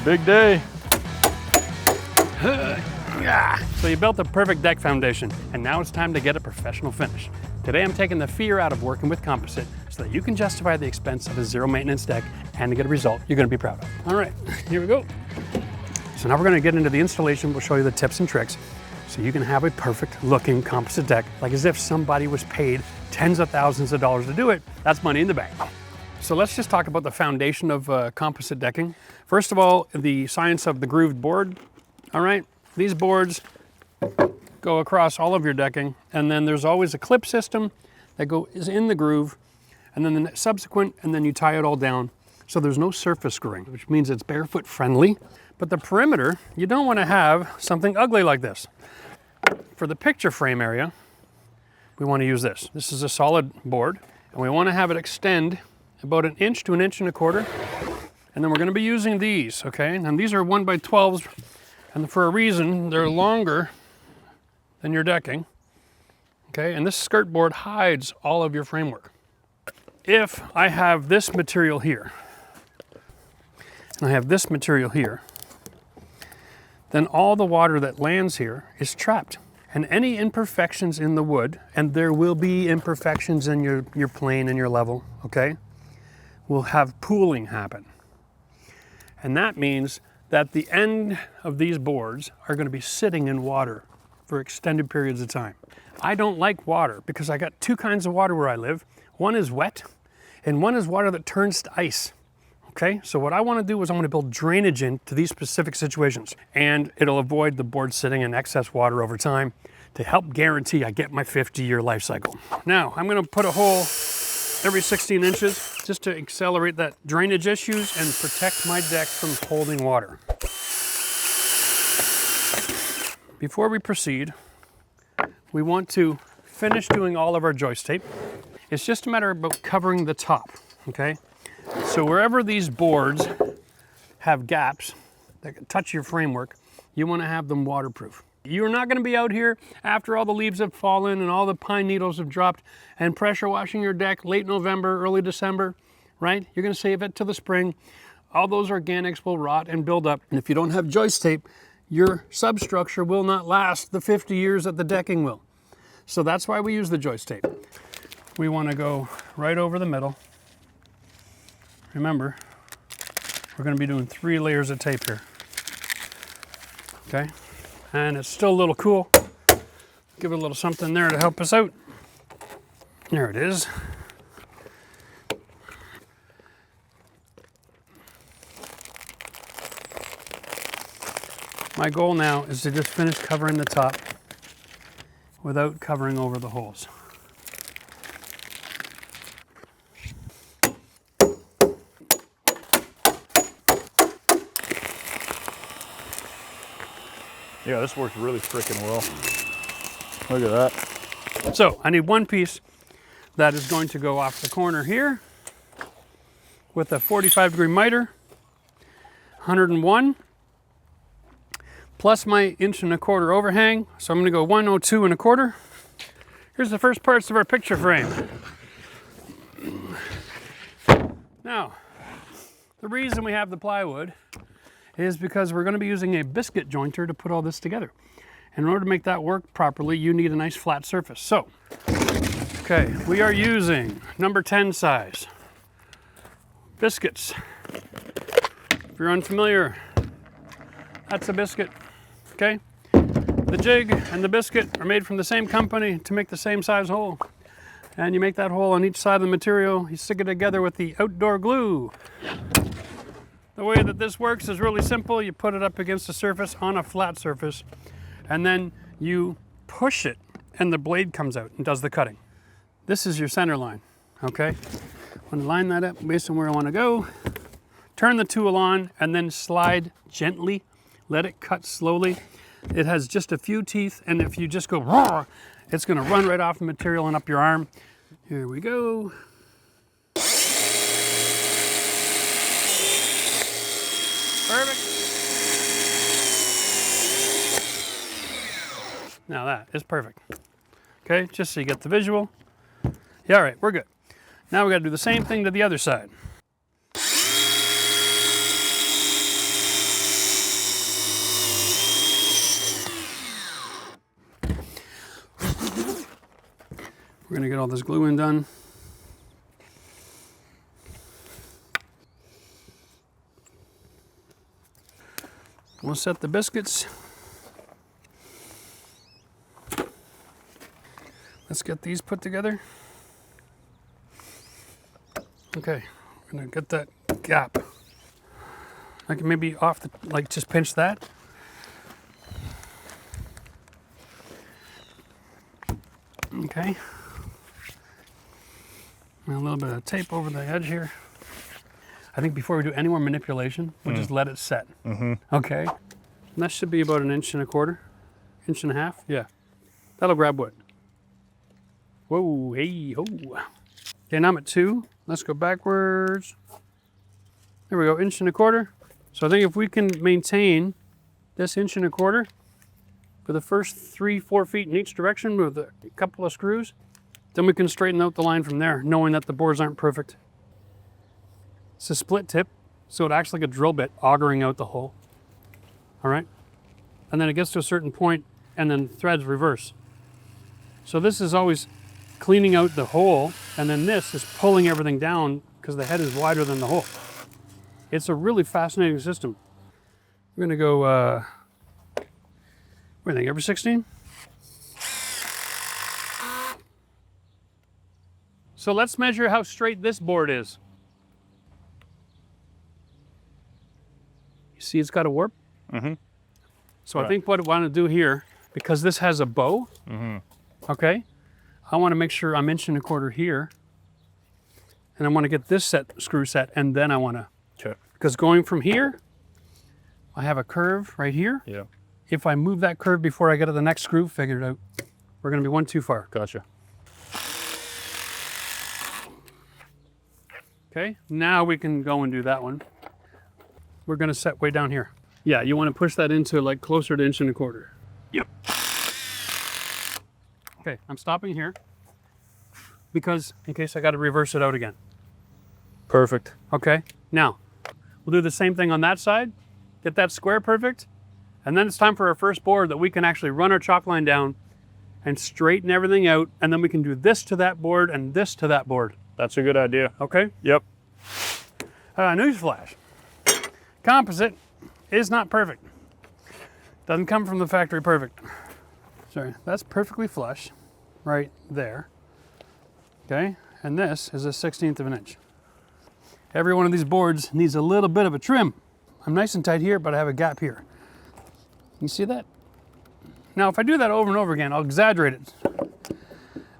Big day. So you built the perfect deck foundation, and now it's time to get a professional finish. Today I'm taking the fear out of working with Composite so that you can justify the expense of a zero maintenance deck and to get a result you're going to be proud of. All right, here we go. So now we're going to get into the installation. We'll show you the tips and tricks so you can have a perfect looking composite deck, like as if somebody was paid tens of thousands of dollars to do it. That's money in the bank. So let's just talk about the foundation of composite decking. Is all, the science of the grooved board. All right, these boards go across all of your decking, and then there's always a clip system that is in the groove, and then the subsequent, and then you tie it all down. So there's no surface screwing, which means it's barefoot friendly. But the perimeter, you don't want to have something ugly like this. For the picture frame area, we want to use this. This is a solid board, and we want to have it extend about 1 inch to 1.25 inches. And then we're going to be using these, okay? And these are 1x12s, and for a reason, they're longer than your decking, okay? And this skirt board hides all of your framework. If I have this material here, and I have this material here, then all the water that lands here is trapped. And any imperfections in the wood, and there will be imperfections in your plane and your level, okay, will have pooling happen. And that means that the end of these boards are going to be sitting in water for extended periods of time. I don't like water because I got two kinds of water where I live. One is wet, and one is water that turns to ice. Okay, so what I want to do is I want to build drainage into these specific situations, and it'll avoid the board sitting in excess water over time to help guarantee I get my 50-year life cycle. Now, I'm going to put a hole every 16 inches just to accelerate that drainage issues and protect my deck from holding water. Before we proceed, we want to finish doing all of our joist tape. It's just a matter about covering the top, okay? So wherever these boards have gaps that can touch your framework, you want to have them waterproof. You're not going to be out here after all the leaves have fallen and all the pine needles have dropped and pressure washing your deck late November, early December, right? You're going to save it till the spring. All those organics will rot and build up. And if you don't have joist tape, your substructure will not last the 50 years that the decking will. So that's why we use the joist tape. We want to go right over the middle. Remember, we're going to be doing 3 layers of tape here. Okay? And it's still a little cool. Give it a little something there to help us out. There it is. My goal now is to just finish covering the top without covering over the holes. Yeah, this works really freaking well. Look at that. So I need one piece that is going to go off the corner here with a 45-degree miter, 101, plus my 1.25 inch overhang. So I'm going to go 102 1/4. Here's the first parts of our picture frame. Now, the reason we have the plywood is because we're going to be using a biscuit jointer to put all this together. And in order to make that work properly, you need a nice flat surface. So, okay, we are using number 10 size biscuits. If you're unfamiliar, that's a biscuit, okay? The jig and the biscuit are made from the same company to make the same size hole. And you make that hole on each side of the material, you stick it together with the outdoor glue. The way that this works is really simple. You put it up against the surface on a flat surface, and then you push it, and the blade comes out and does the cutting. This is your center line, okay? I'm gonna line that up based on where I wanna go. Turn the tool on, and then slide gently. Let it cut slowly. It has just a few teeth, and if you just go raw, it's gonna run right off the material and up your arm. Here we go. Perfect. Now that is perfect. Okay, just so you get the visual. Yeah, all right, we're good. Now we got to do the same thing to the other side. We're gonna get all this glue in done. We'll set the biscuits. Let's get these put together. Okay, we're gonna get that gap. I can maybe off the, like just pinch that. Okay. And a little bit of tape over the edge here. I think before we do any more manipulation, we'll just let it set. Okay. And that should be about 1.25 inches, inch and a half. Yeah. That'll grab wood. Whoa, hey, oh. Okay, now I'm at 2. Let's go backwards. There we go, 1.25 inches. So I think if we can maintain this 1.25 inches for the first 3-4 feet in each direction with a couple of screws, then we can straighten out the line from there, knowing that the boards aren't perfect. It's a split tip, so it acts like a drill bit, augering out the hole. All right? And then it gets to a certain point, and then threads reverse. So this is always cleaning out the hole, and then this is pulling everything down because the head is wider than the hole. It's a really fascinating system. We're gonna go, what do you think, every 16? So let's measure how straight this board is. You see it's got a warp? So I think what I want to do here, because this has a bow, okay, I want to make sure I'm 1.25 inches here, and I want to get this screw set, and then I want to, because going from here, I have a curve right here. Yeah. If I move that curve before I get to the next screw, figure it out. We're going to be one too far. Gotcha. Okay, now we can go and do that one. We're going to set way down here. Yeah, you want to push that into like closer to 1.25 inches. Yep. Okay, I'm stopping here because in case I got to reverse it out again. Perfect. Okay, now we'll do the same thing on that side, get that square perfect, and then it's time for our first board that we can actually run our chalk line down and straighten everything out, and then we can do this to that board and this to that board. That's a good idea. Okay? Yep. Newsflash. Composite is not perfect. Doesn't come from the factory perfect. Sorry, that's perfectly flush right there. Okay, and this is a 1/16 of an inch. Every one of these boards needs a little bit of a trim. I'm nice and tight here, but I have a gap here. You see that? Now, if I do that over and over again, I'll exaggerate it.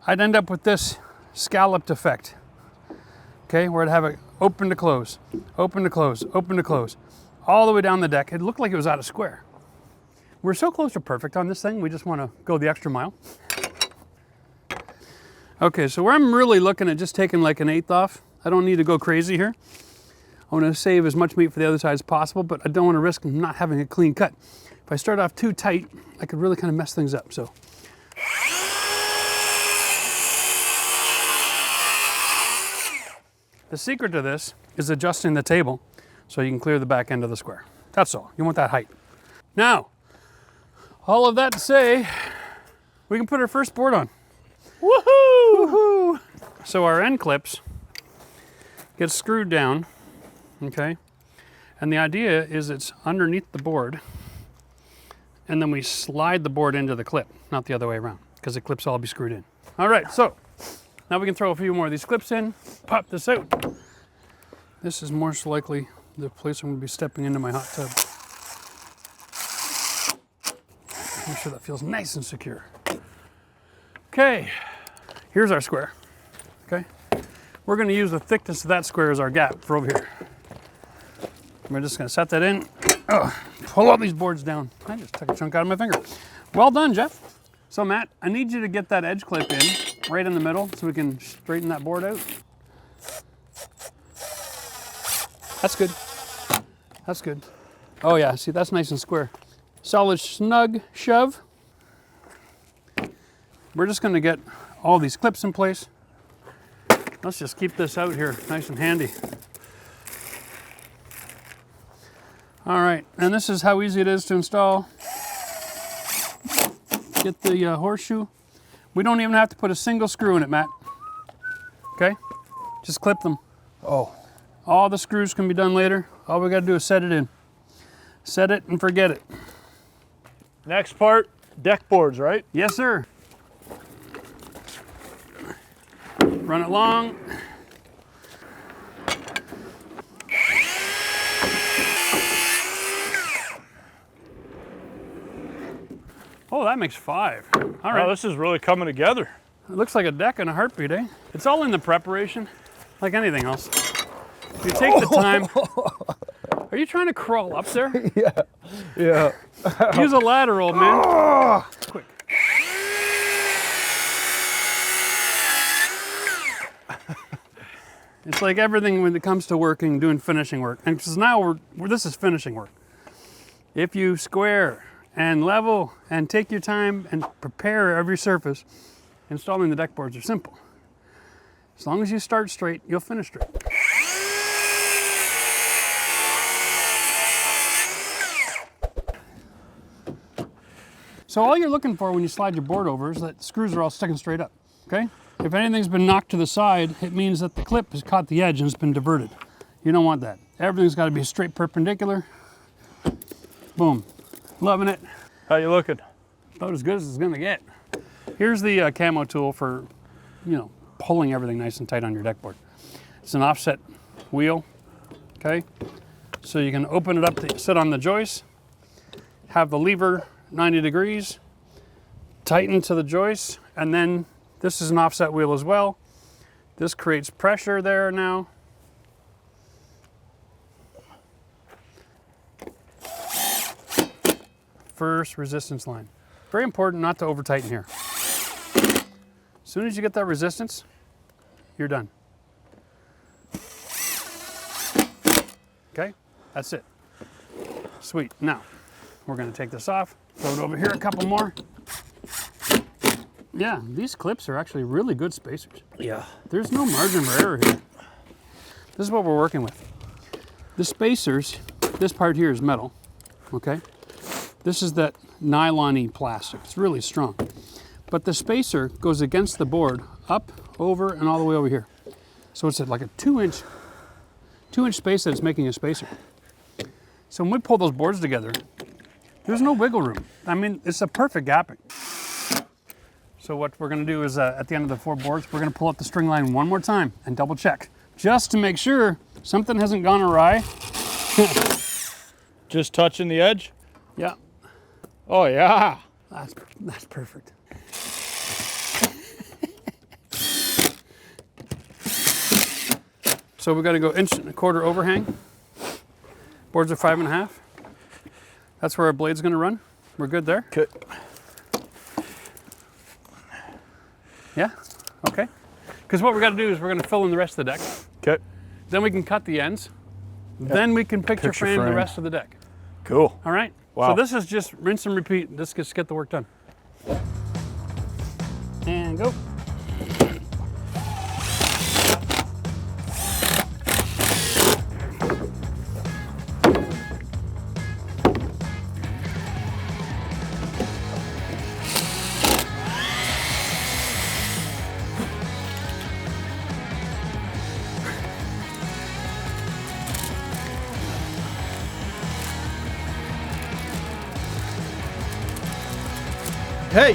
I'd end up with this scalloped effect. Okay, where I'd have it open to close, open to close, open to close, all the way down the deck. It looked like it was out of square. We're so close to perfect on this thing, we just want to go the extra mile. Okay, so where I'm really looking at just taking like 1/8 off, I don't need to go crazy here. I want to save as much meat for the other side as possible, but I don't want to risk not having a clean cut. If I start off too tight, I could really kind of mess things up. So. The secret to this is adjusting the table so you can clear the back end of the square. That's all. You want that height. Now, all of that to say, we can put our first board on. Woohoo! Woohoo! So our end clips get screwed down, okay? And the idea is it's underneath the board, and then we slide the board into the clip, not the other way around, because the clips all be screwed in. All right, so now we can throw a few more of these clips in, pop this out. This is most likely the place I'm going to be stepping into my hot tub. Make sure that feels nice and secure. Okay, here's our square, okay? We're going to use the thickness of that square as our gap for over here. We're just going to set that in. Pull all these boards down. I just took a chunk out of my finger. Well done, Jeff. So Matt, I need you to get that edge clip in right in the middle so we can straighten that board out. That's good. That's good. Oh yeah, see, that's nice and square. Solid snug shove. We're just gonna get all these clips in place. Let's just keep this out here nice and handy. All right, and this is how easy it is to install. Get the horseshoe. We don't even have to put a single screw in it, Matt. Okay? Just clip them. Oh. All the screws can be done later. All we gotta do is set it in. Set it and forget it. Next part, deck boards, right? Yes, sir. Run it long. Oh, that makes 5. All right. Oh, this is really coming together. It looks like a deck in a heartbeat, eh? It's all in the preparation, like anything else. You take the time. Are you trying to crawl up there? Yeah. Use a ladder, old man. Quick. It's like everything when it comes to working, doing finishing work. And because now this is finishing work. If you square and level and take your time and prepare every surface, installing the deck boards are simple. As long as you start straight, you'll finish straight. So all you're looking for when you slide your board over is that the screws are all sticking straight up, okay? If anything's been knocked to the side, it means that the clip has caught the edge and it's been diverted. You don't want that. Everything's got to be straight perpendicular. Boom. Loving it. How you looking? About as good as it's gonna get. Here's the camo tool for, pulling everything nice and tight on your deck board. It's an offset wheel, okay? So you can open it up to sit on the joist, have the lever 90 degrees, tighten to the joist, and then this is an offset wheel as well. This creates pressure there now. First resistance line. Very important not to over tighten here. As soon as you get that resistance, you're done. Okay, that's it. Sweet. Now, we're gonna take this off, throw it over here a couple more. Yeah, these clips are actually really good spacers. Yeah. There's no margin for error here. This is what we're working with. The spacers, this part here is metal, okay? This is that nylon-y plastic. It's really strong. But the spacer goes against the board, up, over, and all the way over here. So it's like a 2-inch space that it's making a spacer. So when we pull those boards together, there's no wiggle room. I mean, it's a perfect gapping. So what we're gonna do is at the end of the 4 boards, we're gonna pull up the string line one more time and double check, just to make sure something hasn't gone awry. Just touching the edge? Yeah. Oh yeah. That's perfect. So we got to go 1.25 inch overhang. Boards are 5.5. That's where our blade's going to run. We're good there. Okay. Yeah. Okay. Because what we're going to do is we're going to fill in the rest of the deck. Okay. Then we can cut the ends. Yep. Then we can picture frame the rest of the deck. Cool. All right. Wow. So this is just rinse and repeat. Let's just get the work done. And go. Hey.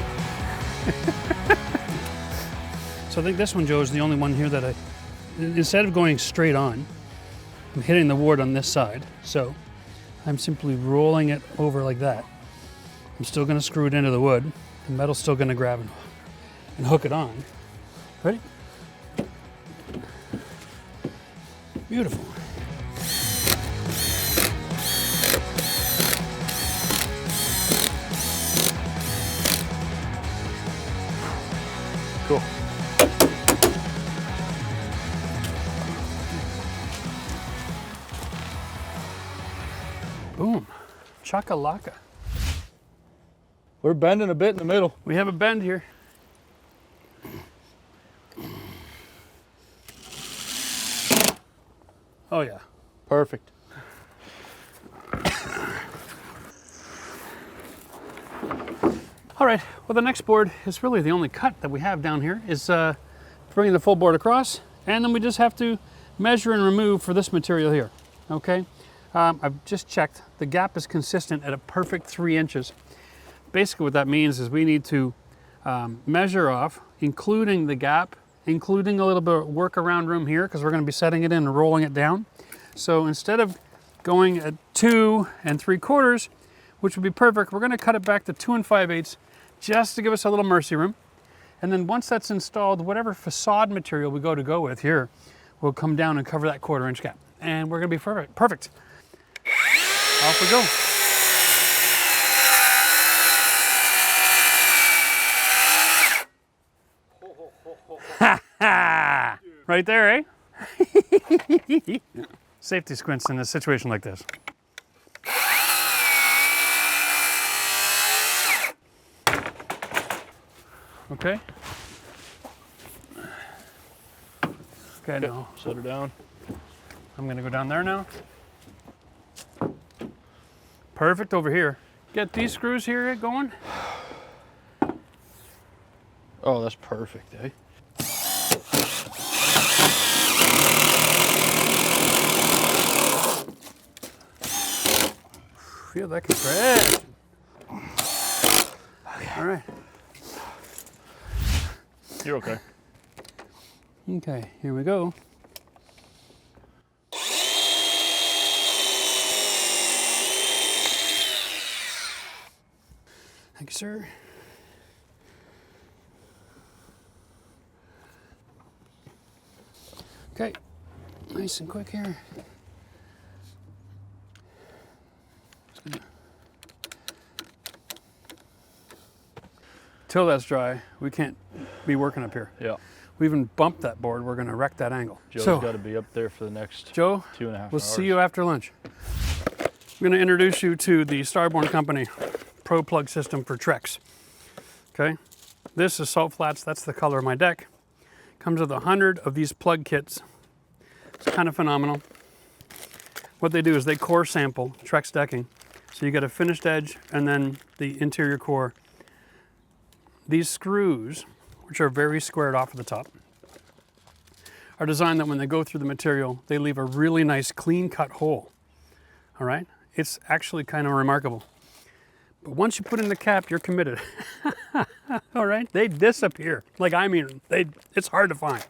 So I think this one, Joe, is the only one here that instead of going straight on, I'm hitting the wood on this side. So I'm simply rolling it over like that. I'm still going to screw it into the wood. The metal's still going to grab and hook it on. Ready? Beautiful. Cool. Boom. Chakalaka. We're bending a bit in the middle. We have a bend here. Oh yeah. Perfect. All right, well the next board is really the only cut that we have down here is bringing the full board across, and then we just have to measure and remove for this material here, okay? I've just checked, the gap is consistent at a perfect 3 inches. Basically what that means is we need to measure off, including the gap, including a little bit of workaround room here, because we're going to be setting it in and rolling it down. So instead of going at 2 3/4, which would be perfect, we're going to cut it back to 2 5/8 just to give us a little mercy room. And then once that's installed, whatever facade material we go with here will come down and cover that 1/4 inch gap. And we're going to be perfect. Off we go. Right there, eh? Safety squints in a situation like this. Okay. Okay, now Set her down. I'm gonna go down there now. Perfect over here. Get these screws here going. Oh, that's perfect, eh? Feel that compression. All right. You're okay. Okay, here we go. Thank you, sir. Okay, nice and quick here. Just gonna... Till that's dry, we can't be working up here. Yeah. We even bumped that board, we're gonna wreck that angle. Joe's So, got to be up there for the next Joe, 2.5 we'll hours. see you after lunch. I'm gonna introduce you to the Starborn Company Pro Plug System for Trex. Okay, this is salt flats, that's the color of my deck. Comes with 100 of these plug kits. It's kind of phenomenal. What they do is they core sample Trex decking. So you get a finished edge and then the interior core. These screws, which are very squared off at the top, are designed that when they go through the material, they leave a really nice clean cut hole. All right, it's actually kind of remarkable. But once you put in the cap, you're committed. All right, they disappear. Like, I mean, it's hard to find.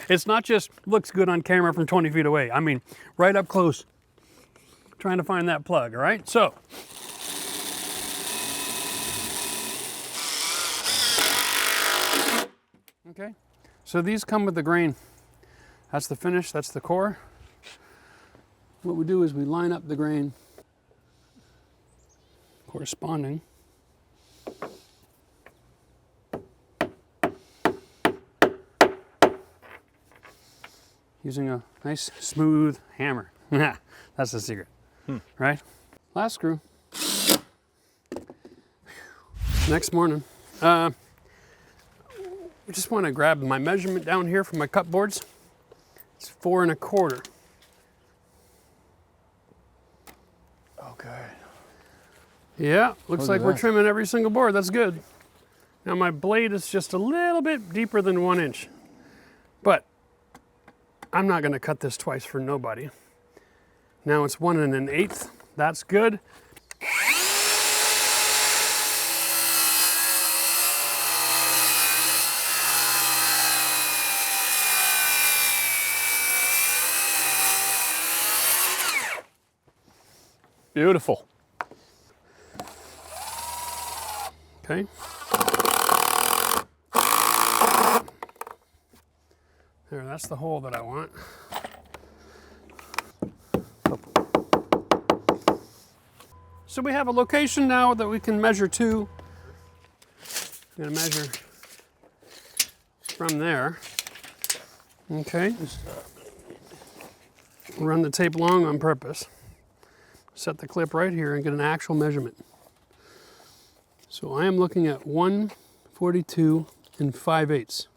It's not just looks good on camera from 20 feet away. I mean, right up close, trying to find that plug, all right? So, okay, so these come with the grain. That's the finish, that's the core. What we do is we line up the grain corresponding. Using a nice smooth hammer. That's the secret, right? Last screw. Next morning, I just want to grab my measurement down here for my cut boards. It's 4 1/4. Okay. Yeah, looks Look like at we're that. trimming every single board. That's good. Now my blade is just a little bit deeper than 1 inch, but I'm not going to cut this twice for nobody. Now it's 1 1/8. That's good. Beautiful. Okay. There, that's the hole that I want. So we have a location now that we can measure to. I'm going to measure from there. Okay. Run the tape long on purpose. Set the clip right here and get an actual measurement. So I am looking at 142 5/8.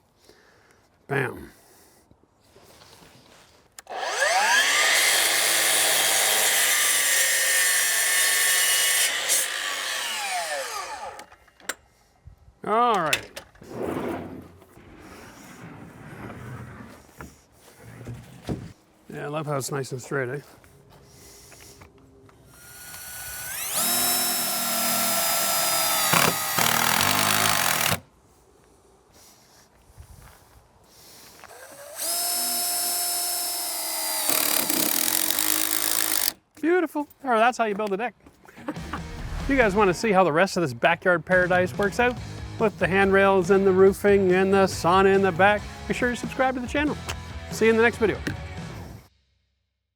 Bam. All right. Yeah, I love how it's nice and straight, eh? Beautiful. Or that's how you build a deck. You guys want to see how the rest of this backyard paradise works out? With the handrails and the roofing and the sauna in the back, be sure to subscribe to the channel. See you in the next video.